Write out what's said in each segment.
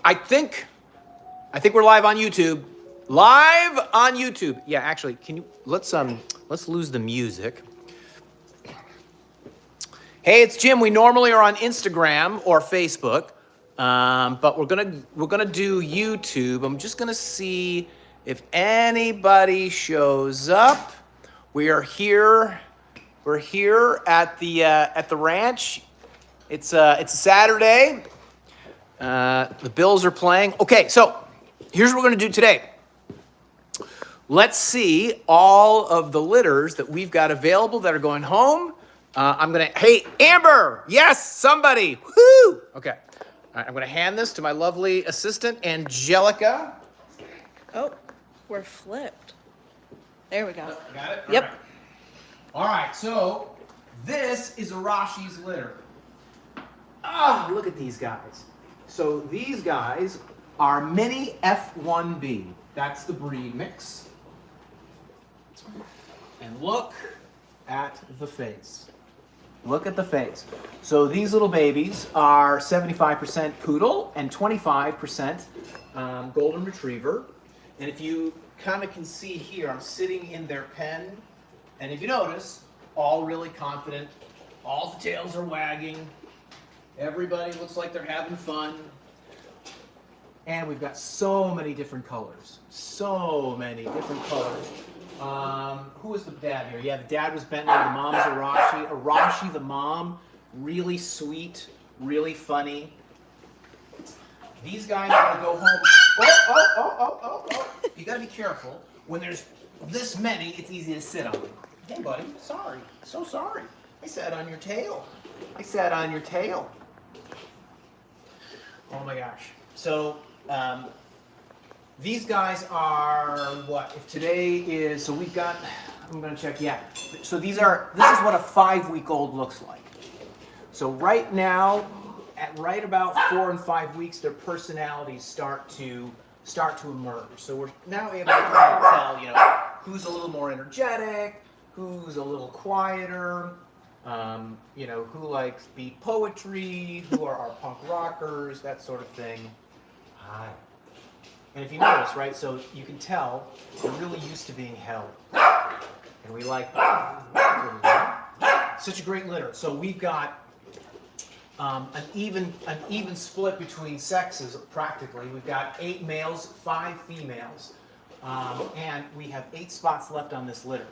I think we're live on YouTube. Live on YouTube. Yeah, actually, can you let's lose the music. Hey, it's Jim. We normally are on Instagram or Facebook, but we're gonna do YouTube. I'm just gonna see if anybody shows up. We are here. We're here at the ranch. It's a Saturday. The Bills are playing. Okay, so here's what we're gonna do today. Let's see all of the litters that we've got available that are going home. Hey, Amber, yes, somebody, woo! Okay, all right, I'm gonna hand this to my lovely assistant, Angelica. Oh, we're flipped. There we go. Got it? Yep. All right, so this is Arashi's litter. Ah, look at these guys. So these guys are mini F1B. That's the breed mix. And look at the face. Look at the face. So these little babies are 75% poodle and 25% golden retriever. And if you kind of can see here, I'm sitting in their pen. And if you notice, all really confident. All the tails are wagging. Everybody looks like they're having fun. And we've got so many different colors. So many different colors. Who was the dad here? Yeah, the dad was Bentley, the mom's Arashi. Arashi, the mom, really sweet, really funny. These guys are gonna go home. Oh. You gotta be careful. When there's this many, it's easy to sit on. Hey, buddy, sorry. So sorry. I sat on your tail. Oh my gosh. So, these guys are what? If today is, so we've got, I'm gonna check, yeah. So this is what a 5-week-old looks like. So right now, at right about 4 and 5 weeks, their personalities start to emerge. So we're now able to kind of tell, who's a little more energetic, who's a little quieter, who likes beat poetry, who are our punk rockers, that sort of thing. Hi. And if you notice, right, so you can tell they're really used to being held. And we like that. Such a great litter. So we've got an even split between sexes, practically. We've got 8 males, 5 females. And we have 8 spots left on this litter.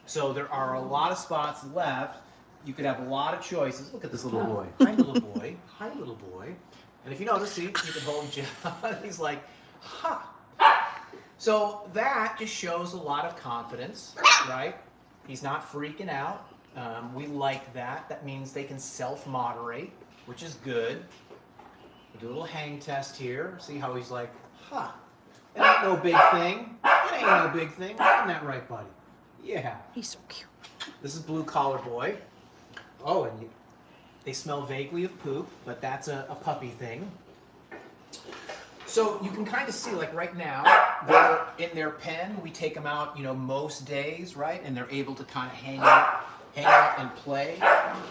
So there are a lot of spots left. You could have a lot of choices. Look at this little boy. Hi, little boy. Hi, little boy. And if you notice, see, you can hold Jim. He's like, ha. So that just shows a lot of confidence, right? He's not freaking out. We like that. That means they can self-moderate, which is good. We'll do a little hang test here. See how he's like, ha. It ain't no big thing. Isn't that right, buddy? Yeah. He's so cute. This is blue collar boy. Oh, and they smell vaguely of poop, but that's a puppy thing. So you can kind of see, like right now, they're in their pen. We take them out, most days, right? And they're able to kind of hang out and play.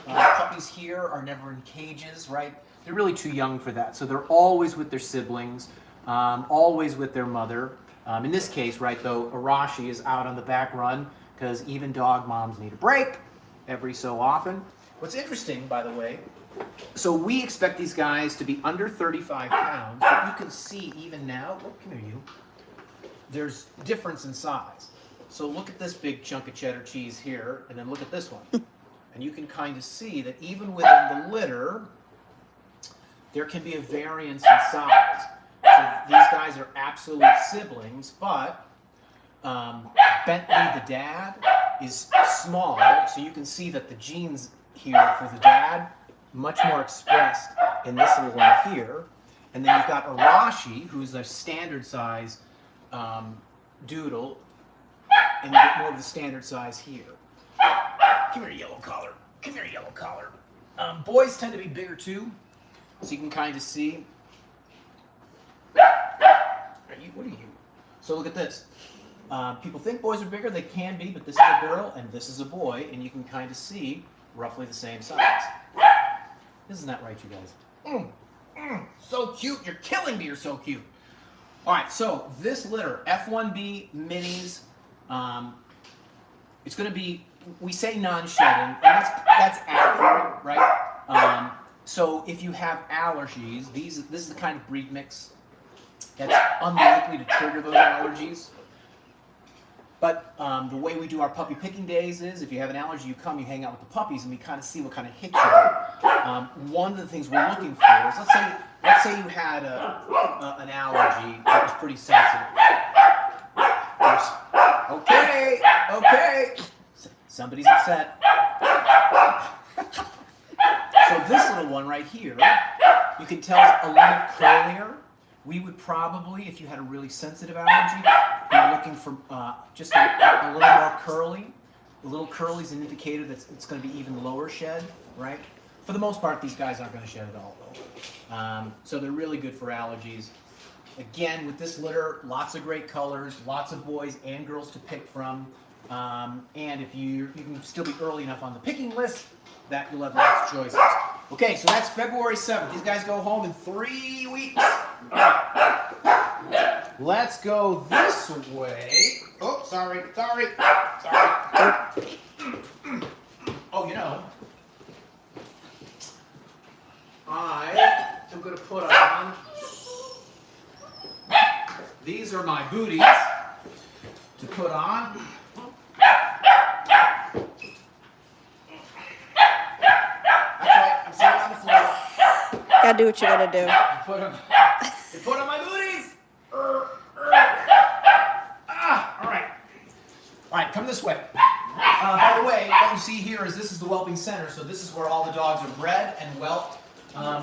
Puppies here are never in cages, right? They're really too young for that. So they're always with their siblings, always with their mother. In this case, right, though, Arashi is out on the back run because even dog moms need a break every so often. What's interesting, by the way, so we expect these guys to be under 35 pounds, but you can see even now, come here you, there's difference in size. So look at this big chunk of cheddar cheese here, and then look at this one. And you can kind of see that even within the litter, there can be a variance in size. So these guys are absolute siblings, but Bentley, the dad, is small, so you can see that the genes here for the dad, much more expressed in this little one here. And then you've got Arashi, who's a standard size doodle, and you get more of the standard size here. Come here, yellow collar. Boys tend to be bigger too, so you can kind of see. What are you? So look at this. People think boys are bigger. They can be, but this is a girl and this is a boy, and you can kind of see roughly the same size. Isn't that right, you guys? So cute. You're killing me. You're so cute. All right, so this litter, F1B minis, it's going to be, we say non-shedding, and that's accurate, right? So if you have allergies, this is the kind of breed mix that's unlikely to trigger those allergies. But the way we do our puppy picking days is, if you have an allergy, you come, you hang out with the puppies, and we kind of see what kind of hit you get. One of the things we're looking for is, let's say you had an allergy that was pretty sensitive. Okay. Somebody's upset. So this little one right here, you can tell it's a little curlier. We would probably, if you had a really sensitive allergy, be looking for just a little more curly. A little curly is an indicator that it's going to be even lower shed, right? For the most part, these guys aren't going to shed at all, though. So they're really good for allergies. Again, with this litter, lots of great colors, lots of boys and girls to pick from. And if you can still be early enough on the picking list, that you'll have lots of choices. Okay, so that's February 7th. These guys go home in 3 weeks. Let's go this way. Oh, sorry. Oh, you know, I am going to put on, these are my booties to put on. Gotta do what you gotta do. Put on my booties. All right, come this way. By the way, what you see here is this is the whelping center, so this is where all the dogs are bred and whelped.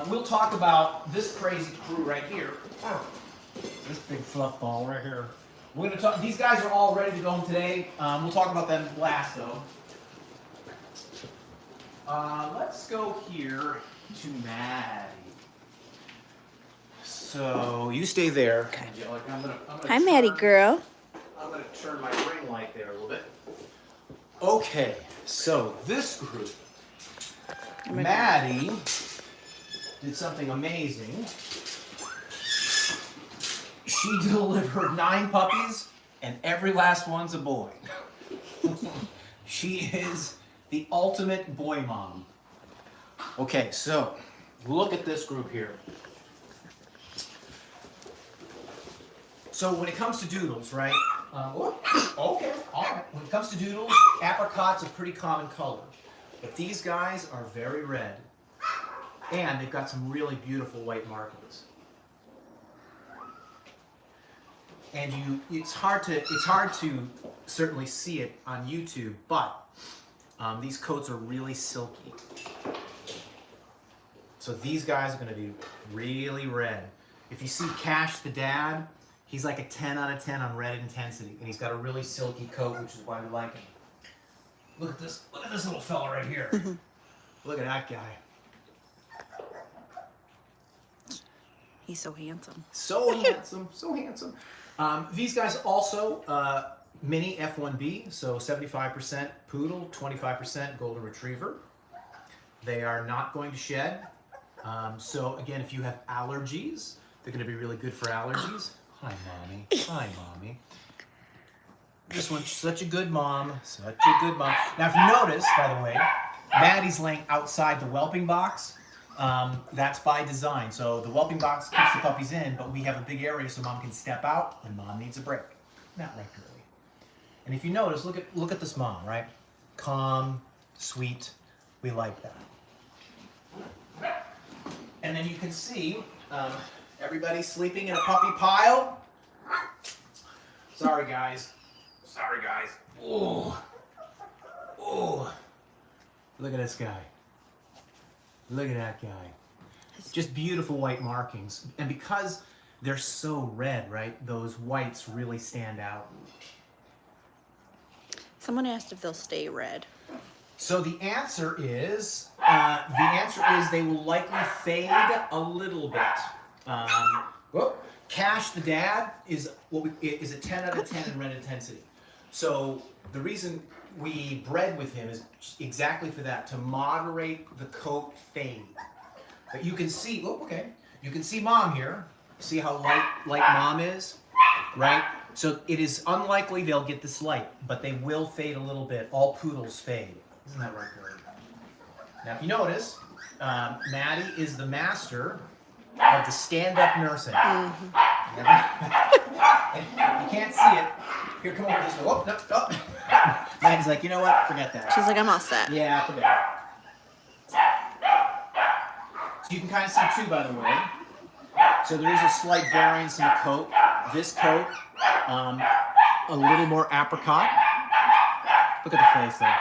We'll talk about this crazy crew right here. This big fluff ball right here. We're going to talk. These guys are all ready to go home today. We'll talk about them last, though. Let's go here to Maddie. So you stay there. Okay. I'm gonna Hi, Maddie girl. I'm going to turn my ring light there a little bit. Okay, so this group, Maddie did something amazing. She delivered 9 puppies, and every last one's a boy. She is the ultimate boy mom. Okay, so look at this group here. So when it comes to doodles, right? Okay, all right. When it comes to doodles, apricot's a pretty common color. But these guys are very red. And they've got some really beautiful white markings. And it's hard to certainly see it on YouTube, but these coats are really silky. So these guys are going to be really red. If you see Cash the dad, he's like a 10 out of 10 on red intensity, and he's got a really silky coat, which is why we like him. Look at this little fella right here. Look at that guy. He's so handsome. So handsome. These guys also mini F1B, so 75% poodle, 25% golden retriever. They are not going to shed. So again, if you have allergies, they're going to be really good for allergies. Hi, mommy. This one's such a good mom. Now, if you notice, by the way, Maddie's laying outside the whelping box. That's by design. So the whelping box keeps the puppies in, but we have a big area so mom can step out when mom needs a break. Not right, girly. And if you notice, look at this mom, right? Calm, sweet. We like that. And then you can see everybody sleeping in a puppy pile. Sorry, guys. Ooh. Look at this guy. Look at that guy. Just beautiful white markings. And because they're so red, right, those whites really stand out. Someone asked if they'll stay red. So the answer is they will likely fade a little bit. Cash the dad is a 10 out of 10 in red intensity. So the reason we bred with him is exactly for that, to moderate the coat fade. But you can see, You can see mom here. See how light mom is, right? So it is unlikely they'll get this light, but they will fade a little bit. All poodles fade. Isn't that right, Bird? Now, if you notice, Maddie is the master of the stand-up nursing. You can't see it. Here, come over this way. Oh, no, no. Maddie's like, you know what? Forget that. She's like, I'm all set. Yeah, forget it. So you can kind of see too, by the way. So there is a slight variance in the coat. This coat, a little more apricot. Look at the face there.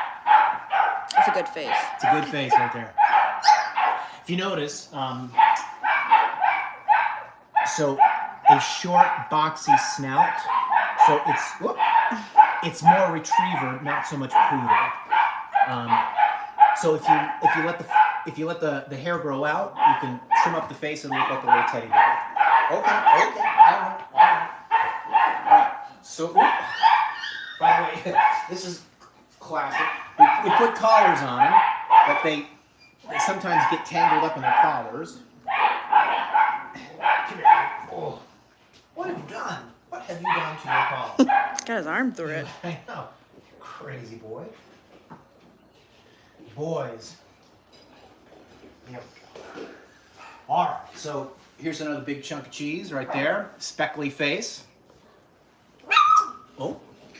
It's a good face. It's a good face right there. If you notice, so a short, boxy snout. So it's more retriever, not so much poodle. So if you let the hair grow out, you can trim up the face and look like a little teddy bear. Okay, all right. So, by the way, this is classic. We put collars on them, but they sometimes get tangled up in their collars. Come here. Oh. What have you done? What have you done to your collar? Got his arm through it. I know. Crazy boy. Boys. Yep. All right, so here's another big chunk of cheese right there. Speckly face.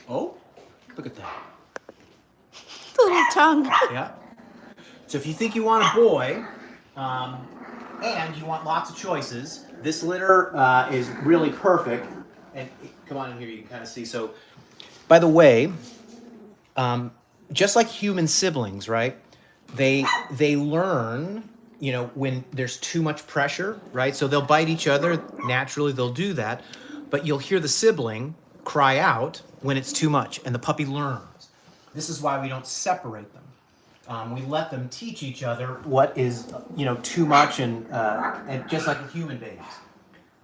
Oh, look at that. The little tongue. Yeah. So if you think you want a boy, and you want lots of choices, this litter is really perfect. And come on in here, you can kind of see. So, by the way, just like human siblings, right? They learn, you know, when there's too much pressure, right? So they'll bite each other. Naturally, they'll do that. But you'll hear the sibling cry out when it's too much, and the puppy learns. This is why we don't separate them. We let them teach each other what is, you know, too much, and just like with human babies.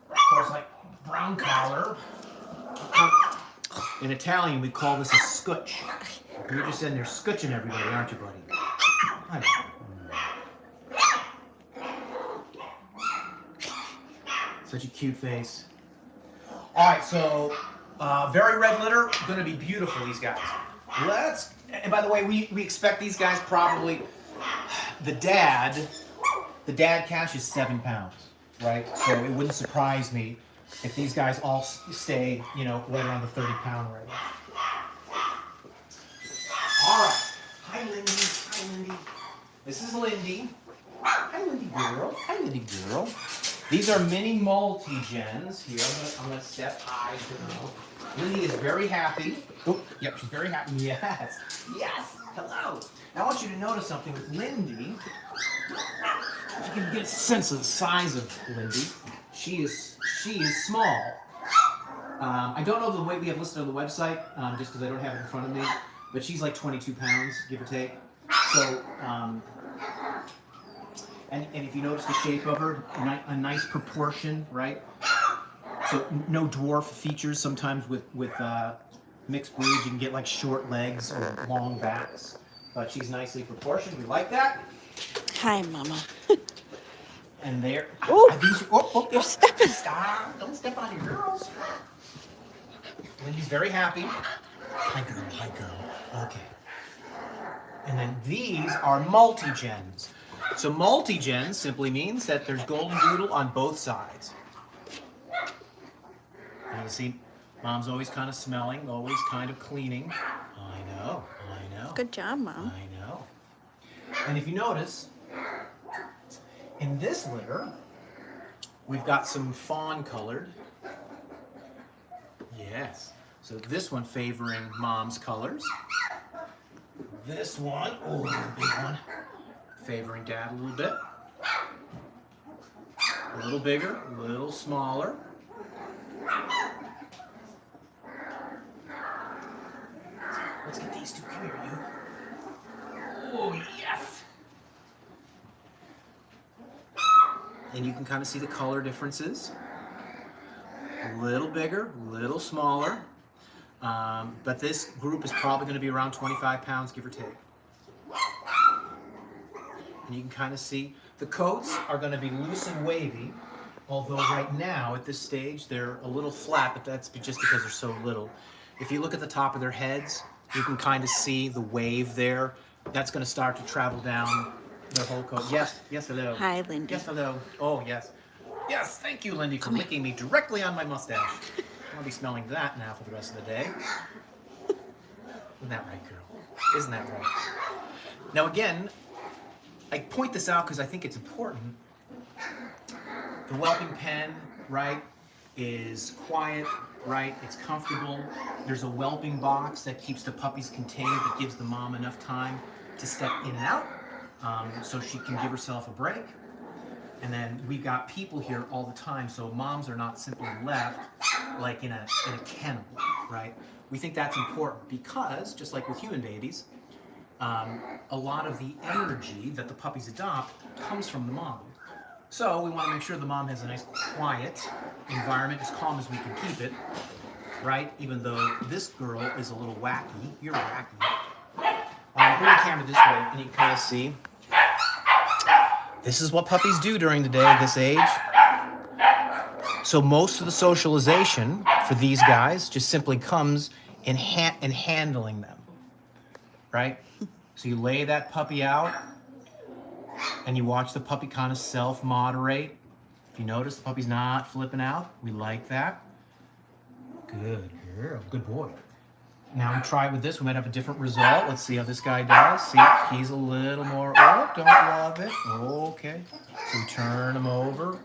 Of course, like brown collar. In Italian, we call this a scutch. You're just in there scutching everybody, aren't you, buddy? I know. Such a cute face. All right, so very red litter, gonna be beautiful, these guys. And by the way, we expect these guys probably, the dad cash is 7 pounds, right? So it wouldn't surprise me if these guys all stay, you know, right around the 30-pound range. All right. Hi, Lindy. Hi, Lindy. This is Lindy. Hi, Lindy girl. Hi, Lindy girl. These are mini multi-gens here. I'm gonna step high to them. Lindy is very happy. Oh, yep, she's very happy. Yes. Yes. Hello. Now I want you to notice something with Lindy. If you can get a sense of the size of Lindy, she is small. I don't know the weight we have listed on the website, just because I don't have it in front of me, but she's like 22 pounds, give or take. So, and if you notice the shape of her, a nice proportion, right? So no dwarf features. Sometimes with mixed breeds, you can get like short legs or long backs, but she's nicely proportioned. We like that. Hi, Mama. And there. Oh, You're stepping. Stop! Don't step on your girls. Lindy's very happy. Hi, girl. Hi, girl. Okay. And then these are multi-gens. So multi-gens simply means that there's Goldendoodle on both sides. And you see, Mom's always kind of smelling, always kind of cleaning. I know. Good job, Mom. I know. And if you notice, in this litter, we've got some fawn colored. Yes. So this one favoring Mom's colors. This one, oh, big one, favoring Dad a little bit. A little bigger, a little smaller. Let's get these two. Come here, you. Oh, yes. And you can kind of see the color differences. A little bigger, a little smaller. But this group is probably going to be around 25 pounds, give or take. And you can kind of see the coats are going to be loose and wavy. Although right now, at this stage, they're a little flat, but that's just because they're so little. If you look at the top of their heads, you can kind of see the wave there. That's going to start to travel down their whole coat. Yes, yes, hello. Hi, Lindy. Yes, hello. Oh, yes. Yes, thank you, Lindy, for licking me directly on my mustache. I'll be smelling that now for the rest of the day. Isn't that right, girl? Isn't that right? Now, again, I point this out because I think it's important. The whelping pen, right, is quiet, right? It's comfortable. There's a whelping box that keeps the puppies contained, that gives the mom enough time to step in and out, so she can give herself a break. And then we've got people here all the time, so moms are not simply left like in a kennel, right? We think that's important because, just like with human babies, a lot of the energy that the puppies adopt comes from the mom. So we want to make sure the mom has a nice quiet environment, as calm as we can keep it, right? Even though this girl is a little wacky. You're wacky. Bring the camera this way and you can kind of see. This is what puppies do during the day at this age. So most of the socialization for these guys just simply comes in handling them, right? So you lay that puppy out and you watch the puppy kind of self-moderate. If you notice, the puppy's not flipping out. We like that. Good girl, good boy. Now we try it with this. We might have a different result. Let's see how this guy does. See, he's a little more, oh, don't love it. Okay. So we turn him over.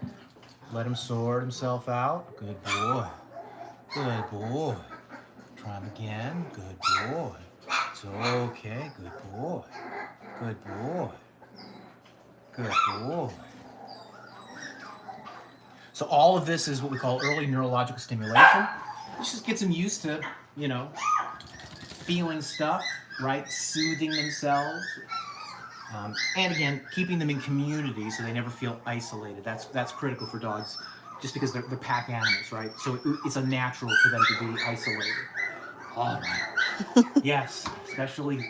Let him sort himself out. Good boy. Good boy. Try him again. Good boy. It's okay. Good boy. Good boy. Good boy. So all of this is what we call early neurological stimulation. It just gets them used to, you know, feeling stuff, right? Soothing themselves. And again, keeping them in community so they never feel isolated. That's critical for dogs, just because they're pack animals, right? So it's a natural for them to be isolated. All right. Yes, especially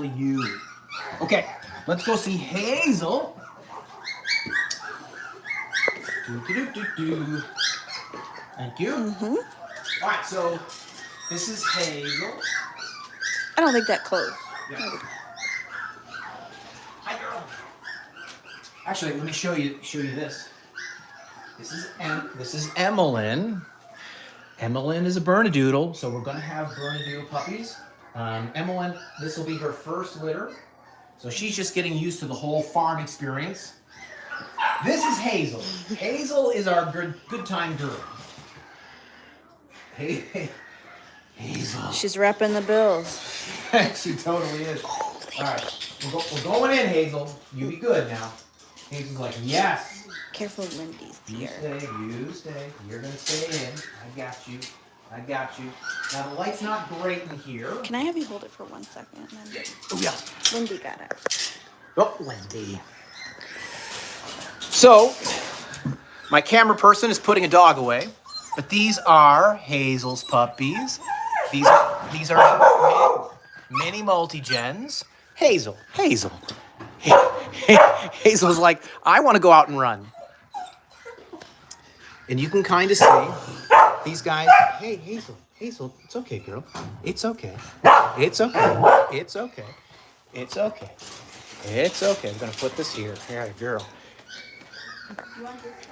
you. Okay, let's go see Hazel. Do. Thank you. All right, so this is Hazel. I don't think that close. Yeah. Hi, girl. Actually, let me show you this. This is Emmeline. Emmeline is a Bernedoodle, so we're going to have Bernedoodle puppies. Emmeline, this will be her first litter, so she's just getting used to the whole farm experience. This is Hazel. Hazel is our good time girl. Hey, Hazel. She's repping the bills. She totally is. All right, we're going in, Hazel. You be good now. Hazel's like, yes. Careful, Lindy's You here. stay. You're gonna stay in. I got you. Now the light's not great in here. Can I have you hold it for 1 second? Oh yeah. Lindy got it. Oh, Lindy. So, my camera person is putting a dog away, but these are Hazel's puppies. These are mini multi-gens. Hazel. Hazel's like, I want to go out and run. And you can kind of see these guys. Hey, Hazel, it's okay, girl. It's okay. We're gonna put this here. Here, girl.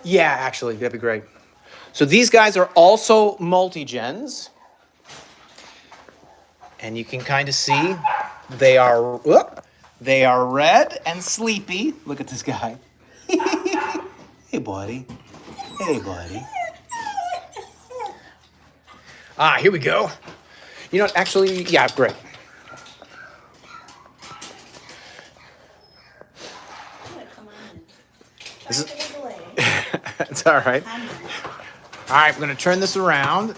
Yeah, actually, that'd be great. So these guys are also multi-gens. And you can kind of see they are red and sleepy. Look at this guy. Hey, buddy. Here we go. You know, actually, yeah, great. This is, it's all right. All right, we're going to turn this around.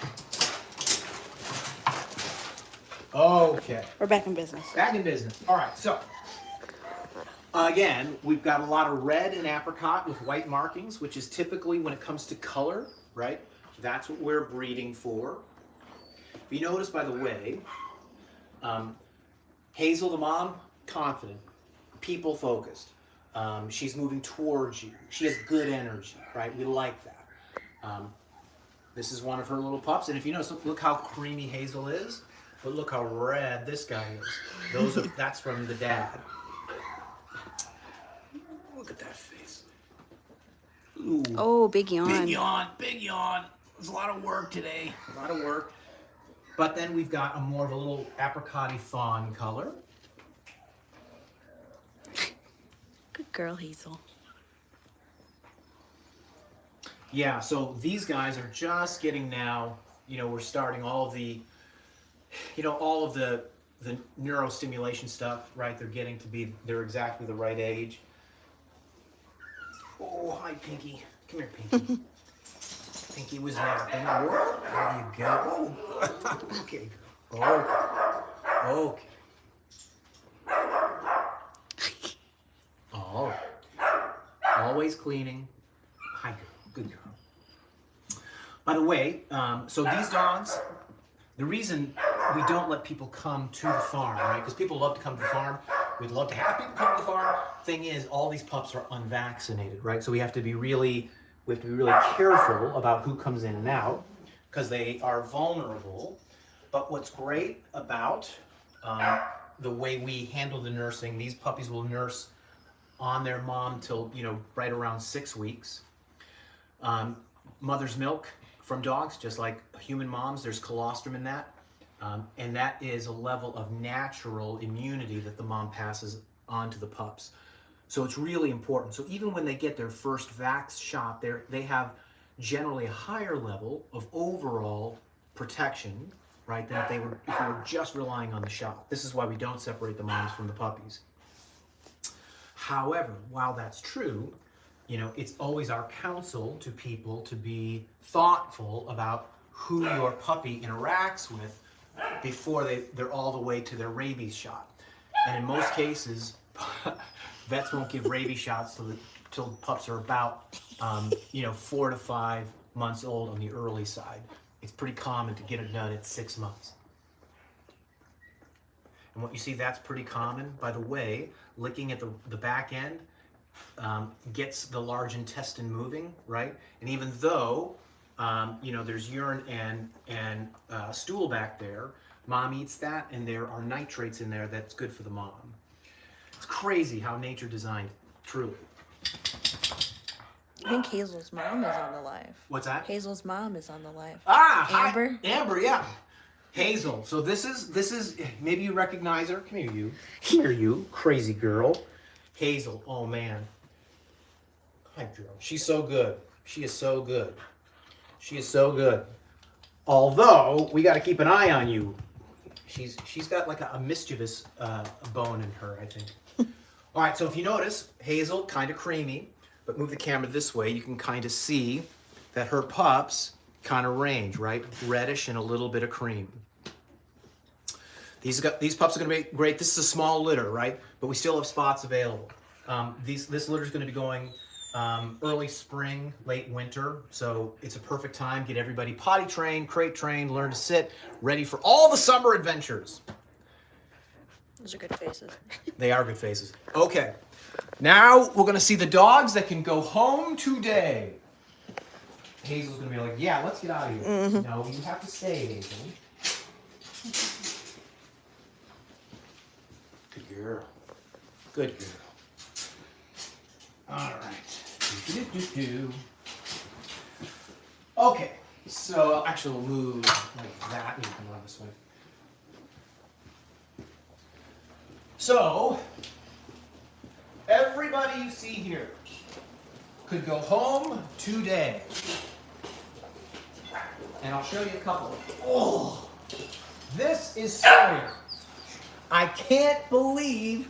Okay. We're back in business. All right, so again, we've got a lot of red and apricot with white markings, which is typically, when it comes to color, right? That's what we're breeding for. If you notice, by the way, Hazel, the mom, confident, people focused. She's moving towards you. She has good energy, right? We like that. This is one of her little pups, and if you notice, look how creamy Hazel is, but look how red this guy is. That's from the dad. Look at that face. Ooh. Oh, big yawn. Big yawn, big yawn. There's a lot of work today, a lot of work. But then we've got a more of a little apricot-y fawn color. Good girl, Hazel. Yeah, so these guys are just getting now, we're starting all of the, all of the neurostimulation stuff, right? They're exactly the right age. Oh, hi, Pinky. Come here, Pinky. Pinky was napping. Whoa, there you go. Oh, okay, girl. Okay. All right. Always cleaning. Hi, girl. Good girl. By the way, so these dogs, the reason we don't let people come to the farm, right? Because people love to come to the farm. We'd love to have people come to the farm. Thing is, all these pups are unvaccinated, right? So we have to be really careful about who comes in and out because they are vulnerable. But what's great about the way we handle the nursing, these puppies will nurse on their mom till, right around 6 weeks. Mother's milk from dogs, just like human moms, there's colostrum in that. And that is a level of natural immunity that the mom passes on to the pups. So it's really important. So even when they get their first vax shot, they have generally a higher level of overall protection, right, than if they were just relying on the shot. This is why we don't separate the moms from the puppies. However, while that's true, it's always our counsel to people to be thoughtful about who your puppy interacts with before they're all the way to their rabies shot. And in most cases, vets won't give rabies shots till pups are about 4 to 5 months old on the early side. It's pretty common to get it done at 6 months. And what you see, that's pretty common. By the way, licking at the back end gets the large intestine moving, right? And even though there's urine and stool back there, mom eats that, and there are nitrates in there that's good for the mom. It's crazy how nature designed, truly. I think Hazel's mom is on the live. What's that? Hazel's mom is on the live. Amber. Hi. Amber, yeah. Hazel. So this is maybe you recognize her. Come here, you. Come here, you crazy girl. Hazel. Oh man. Hi, girl. She's so good. She is so good. She is so good. Although we got to keep an eye on you. She's got like a mischievous bone in her, I think. All right. So if you notice, Hazel kind of creamy, but move the camera this way, you can kind of see that her pups kind of range, right? Reddish and a little bit of cream. These pups are going to be great. This is a small litter, right? But we still have spots available. This litter is going to be going early spring, late winter. So it's a perfect time. Get everybody potty trained, crate trained, learn to sit, ready for all the summer adventures. Those are good faces. They are good faces. Okay. Now we're going to see the dogs that can go home today. Hazel's going to be like, yeah, let's get out of here. Mm-hmm. No, you have to stay, Hazel. Good girl. Good girl. All right. Do-do-do-do. Okay. So actually we'll move like that. You can run this way. So everybody you see here could go home today. And I'll show you a couple. Oh, this is Sawyer. I can't believe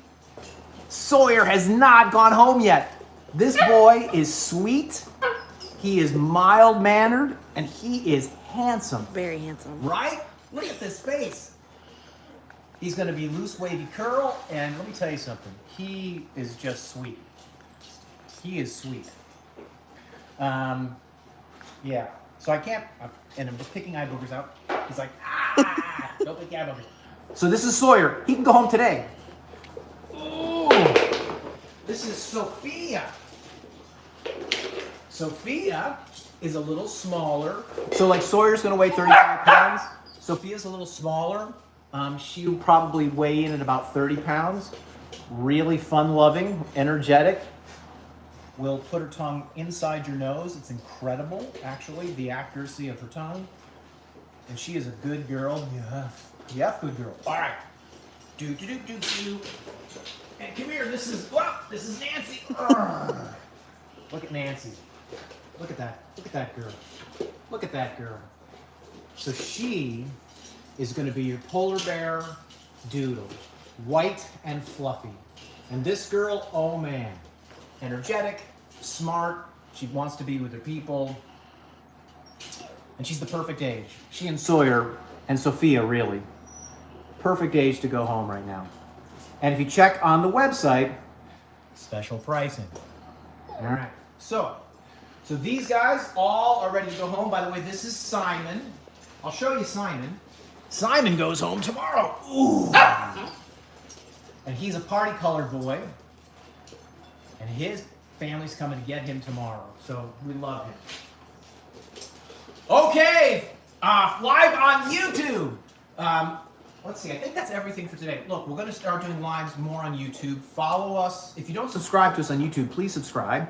Sawyer has not gone home yet. This boy is sweet, he is mild-mannered, and he is handsome. Very handsome. Right? Look at this face. He's going to be loose, wavy curl, and let me tell you something. He is just sweet. He is sweet. Yeah. So I can't, and I'm just picking eye boogers out. He's like, don't pick the eye boogers. So this is Sawyer. He can go home today. Ooh. This is Sophia. Sophia is a little smaller. So like Sawyer's gonna weigh 35 pounds. Sophia's a little smaller. She'll probably weigh in at about 30 pounds. Really fun-loving, energetic. Will put her tongue inside your nose. It's incredible, actually, the accuracy of her tongue. And she is a good girl. Yeah, good girl. All right. Do. And come here. This is Nancy. Look at Nancy. Look at that. Look at that girl. Look at that girl. So she is going to be your polar bear doodle, white and fluffy. And this girl, oh man, energetic, smart. She wants to be with her people. And she's the perfect age. She and Sawyer and Sophia, really. Perfect age to go home right now. And if you check on the website, special pricing. All right. So these guys all are ready to go home. By the way, this is Simon. I'll show you Simon. Simon goes home tomorrow. Ooh. And he's a party-colored boy. And his family's coming to get him tomorrow. So we love him. Okay, live on YouTube. Let's see, I think that's everything for today. Look, we're going to start doing lives more on YouTube. Follow us. If you don't subscribe to us on YouTube, please subscribe.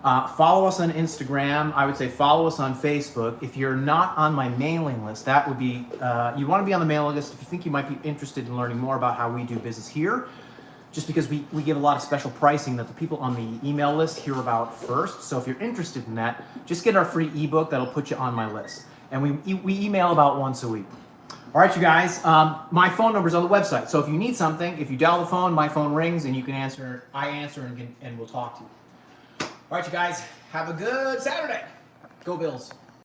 Follow us on Instagram. I would say follow us on Facebook. If you're not on my mailing list, that would be, you want to be on the mailing list if you think you might be interested in learning more about how we do business here. Just because we give a lot of special pricing that the people on the email list hear about first. So if you're interested in that, just get our free ebook that'll put you on my list. And we email about once a week. All right, you guys, my phone number's on the website. So if you need something, if you dial the phone, my phone rings and you can answer, I answer and we'll talk to you. All right, you guys, have a good Saturday. Go Bills.